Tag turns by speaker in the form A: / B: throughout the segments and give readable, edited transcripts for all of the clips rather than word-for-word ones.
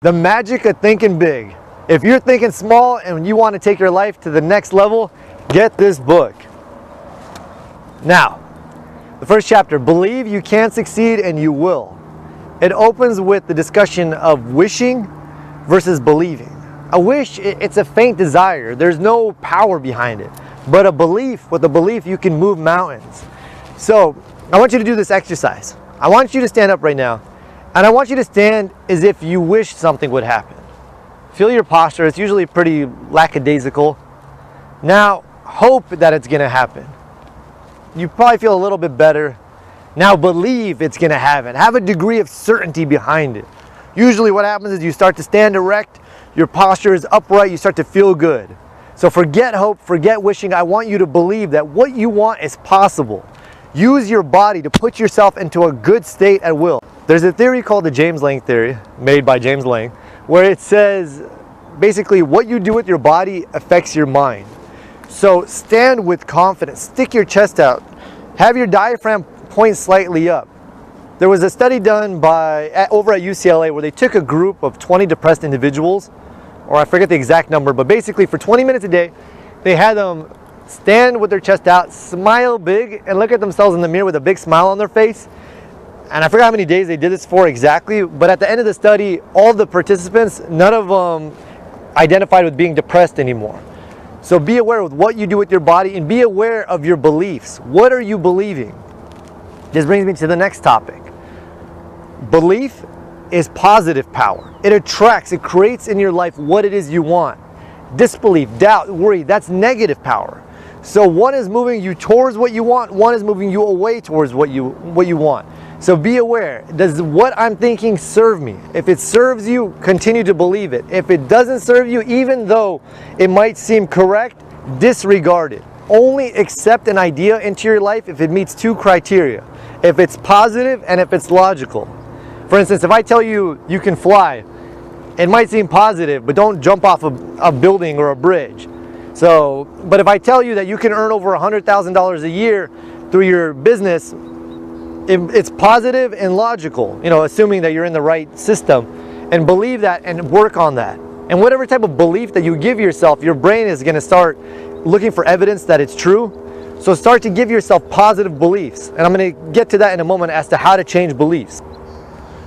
A: The magic of thinking big. If you're thinking small and you want to take your life to the next level, get this book. Now, the first chapter, believe you can succeed and you will. It opens with the discussion of wishing versus believing. A wish, it's a faint desire. There's no power behind it. But a belief, with a belief, you can move mountains. So, I want you to do this exercise. I want you to stand up right now. And I want you to stand as if you wish something would happen. Feel your posture. It's usually pretty lackadaisical. Now, hope that it's going to happen. You probably feel a little bit better. Now believe it's going to happen. Have a degree of certainty behind it. Usually what happens is you start to stand erect, your posture is upright, you start to feel good. So forget hope, forget wishing. I want you to believe that what you want is possible. Use your body to put yourself into a good state at will. There's a theory called the James Lang theory, made by James Lang, where it says basically what you do with your body affects your mind. So stand with confidence, stick your chest out, have your diaphragm point slightly up. There was a study done over at UCLA where they took a group of 20 depressed individuals, or I forget the exact number, but basically for 20 minutes a day, they had them stand with their chest out, smile big, and look at themselves in the mirror with a big smile on their face. And I forgot how many days they did this for exactly, but at the end of the study, all the participants, none of them identified with being depressed anymore. So be aware of what you do with your body and be aware of your beliefs. What are you believing? This brings me to the next topic. Belief is positive power. It attracts, it creates in your life what it is you want. Disbelief, doubt, worry, that's negative power. So one is moving you towards what you want, one is moving you away towards what you want. So be aware, does what I'm thinking serve me? If it serves you, continue to believe it. If it doesn't serve you, even though it might seem correct, disregard it. Only accept an idea into your life if it meets two criteria. If it's positive and if it's logical. For instance, if I tell you you can fly, it might seem positive, but don't jump off a building or a bridge. But if I tell you that you can earn over $100,000 a year through your business, it's positive and logical, assuming that you're in the right system, and believe that and work on that. And whatever type of belief that you give yourself, your brain is going to start looking for evidence that it's true. So start to give yourself positive beliefs. And I'm going to get to that in a moment as to how to change beliefs.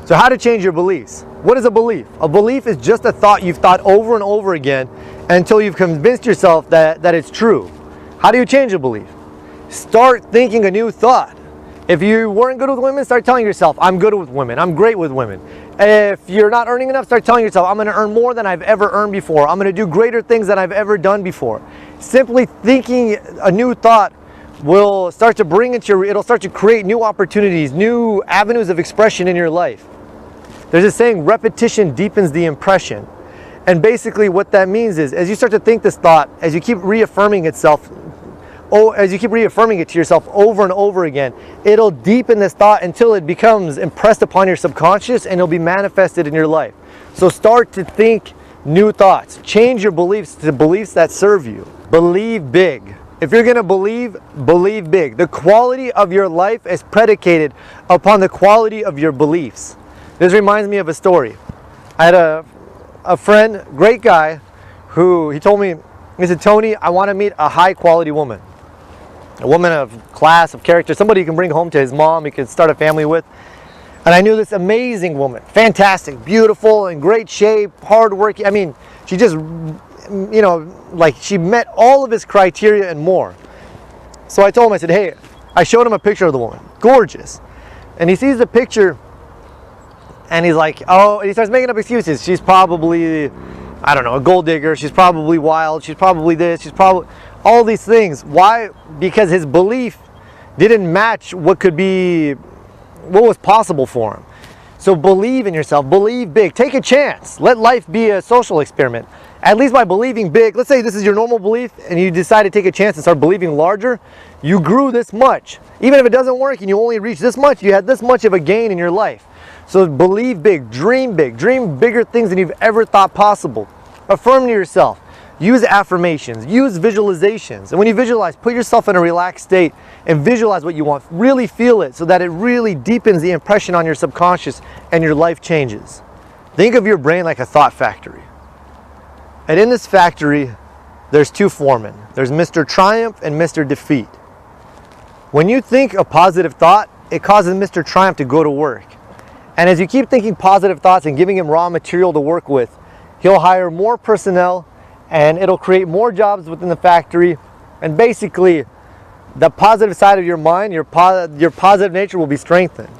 A: So how to change your beliefs. What is a belief? A belief is just a thought you've thought over and over again until you've convinced yourself that it's true. How do you change a belief? Start thinking a new thought. If you weren't good with women, start telling yourself, I'm good with women, I'm great with women. If you're not earning enough, start telling yourself, I'm going to earn more than I've ever earned before. I'm going to do greater things than I've ever done before. Simply thinking a new thought will start to it'll start to create new opportunities, new avenues of expression in your life. There's a saying, repetition deepens the impression. And basically what that means is, as you start to think this thought, as you keep reaffirming it to yourself over and over again, it'll deepen this thought until it becomes impressed upon your subconscious and it'll be manifested in your life. So start to think new thoughts. Change your beliefs to beliefs that serve you. Believe big. If you're going to believe big. The quality of your life is predicated upon the quality of your beliefs. This reminds me of a story. I had a friend, great guy, who he told me, he said, Tony, I want to meet a high quality woman. A woman of class, of character, somebody he can bring home to his mom, he could start a family with. And I knew this amazing woman, fantastic, beautiful, in great shape, hardworking. I mean, she just, she met all of his criteria and more. So I told him, I said, hey, I showed him a picture of the woman, gorgeous. And he sees the picture and he's like, oh, and he starts making up excuses. She's probably, I don't know, a gold digger. She's probably wild. She's probably this. She's probably all these things. Why? Because his belief didn't match what was possible for him. So believe in yourself. Believe big. Take a chance. Let life be a social experiment. At least by believing big, let's say this is your normal belief and you decide to take a chance and start believing larger, you grew this much. Even if it doesn't work and you only reach this much, you had this much of a gain in your life. So believe big, dream bigger things than you've ever thought possible. Affirm to yourself. Use affirmations, use visualizations. And when you visualize, put yourself in a relaxed state and visualize what you want. Really feel it so that it really deepens the impression on your subconscious and your life changes. Think of your brain like a thought factory. And in this factory, there's two foremen. There's Mr. Triumph and Mr. Defeat. When you think a positive thought, it causes Mr. Triumph to go to work. And as you keep thinking positive thoughts and giving him raw material to work with, he'll hire more personnel and it'll create more jobs within the factory. And basically, the positive side of your mind, your positive nature will be strengthened.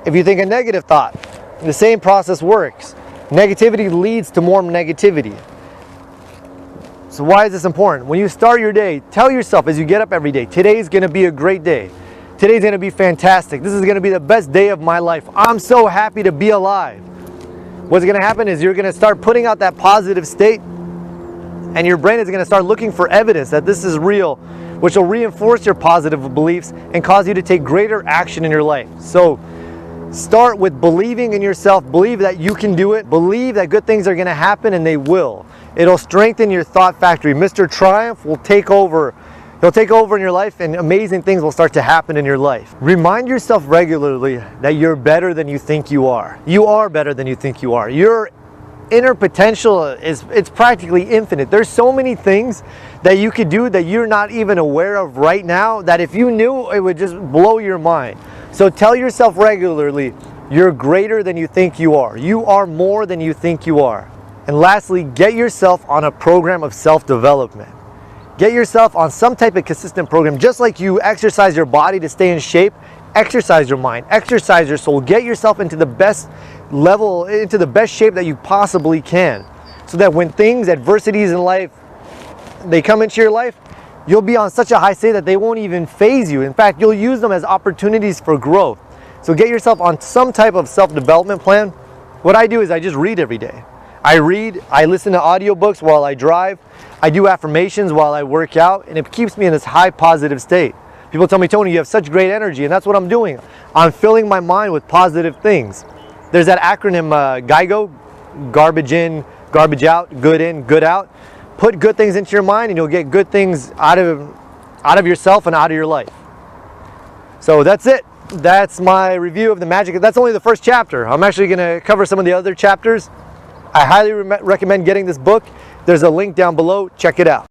A: If you think a negative thought, the same process works. Negativity leads to more negativity. So why is this important? When you start your day, tell yourself as you get up every day, today's going to be a great day. Today's going to be fantastic. This is going to be the best day of my life. I'm so happy to be alive. What's going to happen is you're going to start putting out that positive state, and your brain is going to start looking for evidence that this is real, which will reinforce your positive beliefs and cause you to take greater action in your life. So start with believing in yourself. Believe that you can do it. Believe that good things are going to happen, and they will. It'll strengthen your thought factory. Mr. Triumph will take over. He'll take over in your life, and amazing things will start to happen in your life. Remind yourself regularly that you're better than you think you are. You are better than you think you are. Your inner potential it's practically infinite. There's so many things that you could do that you're not even aware of right now, that if you knew, it would just blow your mind. So tell yourself regularly, you're greater than you think you are. You are more than you think you are. And lastly, get yourself on a program of self-development. Get yourself on some type of consistent program. Just like you exercise your body to stay in shape, exercise your mind, exercise your soul. Get yourself into the best level, into the best shape that you possibly can. So that when adversities in life, they come into your life, you'll be on such a high state that they won't even faze you. In fact, you'll use them as opportunities for growth. So get yourself on some type of self-development plan. What I do is I just read every day. I read, I listen to audiobooks while I drive, I do affirmations while I work out, and it keeps me in this high positive state. People tell me, Tony, you have such great energy, and that's what I'm doing. I'm filling my mind with positive things. There's that acronym GIGO, garbage in, garbage out, good in, good out. Put good things into your mind and you'll get good things out of yourself and out of your life. So that's it. That's my review of the magic. That's only the first chapter. I'm actually going to cover some of the other chapters. I highly recommend getting this book. There's a link down below. Check it out.